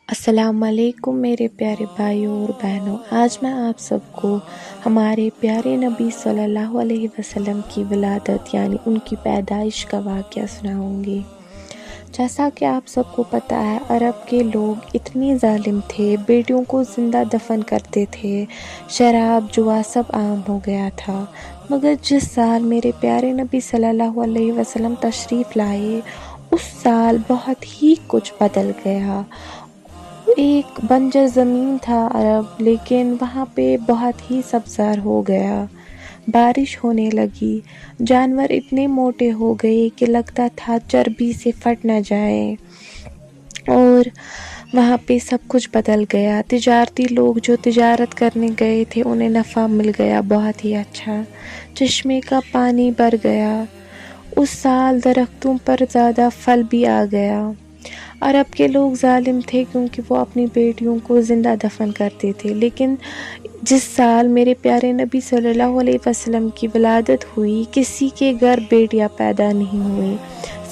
السلام علیکم میرے پیارے بھائیوں اور بہنوں، آج میں آپ سب کو ہمارے پیارے نبی صلی اللہ علیہ وسلم کی ولادت یعنی ان کی پیدائش کا واقعہ سناؤں گی۔ جیسا کہ آپ سب کو پتہ ہے، عرب کے لوگ اتنے ظالم تھے، بیٹیوں کو زندہ دفن کرتے تھے، شراب جوا سب عام ہو گیا تھا۔ مگر جس سال میرے پیارے نبی صلی اللہ علیہ وسلم تشریف لائے، اس سال بہت ہی کچھ بدل گیا۔ ایک بنجر زمین تھا عرب، لیکن وہاں پہ بہت ہی سبزار ہو گیا، بارش ہونے لگی، جانور اتنے موٹے ہو گئے کہ لگتا تھا چربی سے پھٹ نہ جائے، اور وہاں پہ سب کچھ بدل گیا۔ تجارتی لوگ جو تجارت کرنے گئے تھے انہیں نفع مل گیا بہت ہی اچھا، چشمے کا پانی بھر گیا۔ اس سال درختوں پر زیادہ پھل بھی آ گیا۔ عرب کے لوگ ظالم تھے کیونکہ وہ اپنی بیٹیوں کو زندہ دفن کرتے تھے، لیکن جس سال میرے پیارے نبی صلی اللہ علیہ وسلم کی ولادت ہوئی، کسی کے گھر بیٹیاں پیدا نہیں ہوئیں،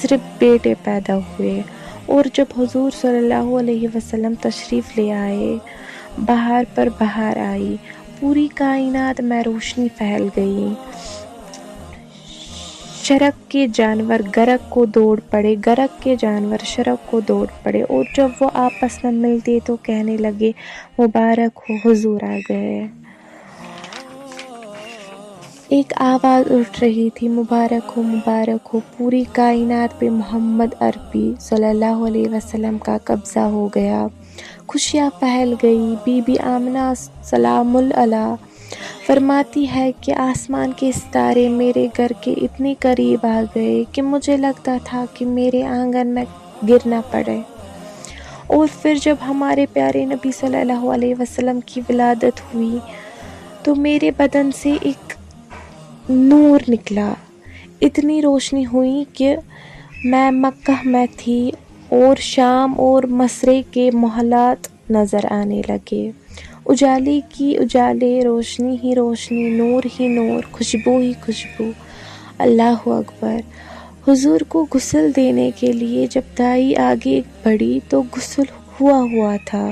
صرف بیٹے پیدا ہوئے۔ اور جب حضور صلی اللہ علیہ وسلم تشریف لے آئے، بہار پر بہار آئی، پوری کائنات میں روشنی پھیل گئی، شرق کے جانور گرگ کو دوڑ پڑے، گرگ کے جانور شرق کو دوڑ پڑے، اور جب وہ آپس میں ملتے تو کہنے لگے مبارک ہو حضور آ گئے۔ ایک آواز اٹھ رہی تھی مبارک ہو، پوری کائنات پہ محمد عربی صلی اللہ علیہ وسلم کا قبضہ ہو گیا، خوشیاں پھیل گئی۔ بی بی آمنہ سلام علیہا فرماتی ہے کہ آسمان کے ستارے میرے گھر کے اتنے قریب آ گئے کہ مجھے لگتا تھا کہ میرے آنگن میں گر نہ پڑے۔ اور پھر جب ہمارے پیارے نبی صلی اللہ علیہ وسلم کی ولادت ہوئی تو میرے بدن سے ایک نور نکلا، اتنی روشنی ہوئی کہ میں مکہ میں تھی اور شام اور مشرق کے محلات نظر آنے لگے، اجالے کی اجالے، روشنی ہی روشنی، نور ہی نور، خوشبو ہی خوشبو۔ اللہ اکبر۔ حضور کو غسل دینے کے لیے جب دائی آگے بڑھی تو غسل ہوا تھا،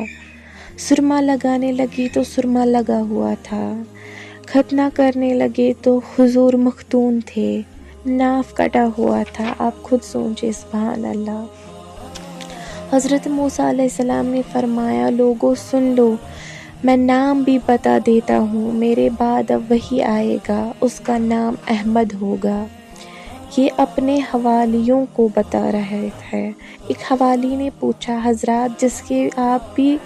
سرما لگانے لگی تو سرما لگا ہوا تھا، ختنہ کرنے لگے تو حضور مختون تھے، ناف کٹا ہوا تھا۔ آپ خود سوچیں، سبحان اللہ۔ حضرت موسیٰ علیہ السلام نے فرمایا لوگو سن لو، میں نام بھی بتا دیتا ہوں، میرے بعد اب وہی آئے گا، اس کا نام احمد ہوگا۔ یہ اپنے حوالیوں کو بتا رہے تھے۔ ایک حوالی نے پوچھا حضرات، جس کے آپ بھی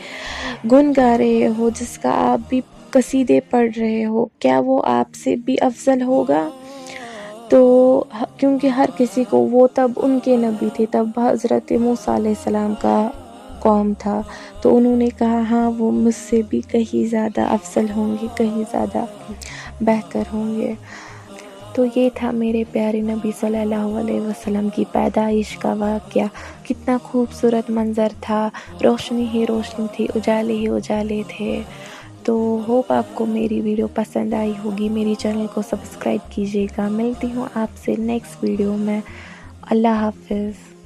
گن گا رہے ہو، جس کا آپ بھی قصیدے پڑھ رہے ہو، کیا وہ آپ سے بھی افضل ہوگا؟ تو کیونکہ ہر کسی کو، وہ تب ان کے نبی تھے، تب حضرت موسیٰ علیہ السلام کا قوم تھا، تو انہوں نے کہا ہاں وہ مجھ سے بھی کہیں زیادہ افضل ہوں گے، کہیں زیادہ بہتر ہوں گے۔ تو یہ تھا میرے پیارے نبی صلی اللہ علیہ وسلم کی پیدائش کا واقعہ۔ کتنا خوبصورت منظر تھا، روشنی ہی روشنی تھی، اجالے ہی اجالے تھے۔ تو ہوپ آپ کو میری ویڈیو پسند آئی ہوگی، میری چینل کو سبسکرائب کیجیے گا۔ ملتی ہوں آپ سے نیکسٹ ویڈیو میں۔ اللہ حافظ۔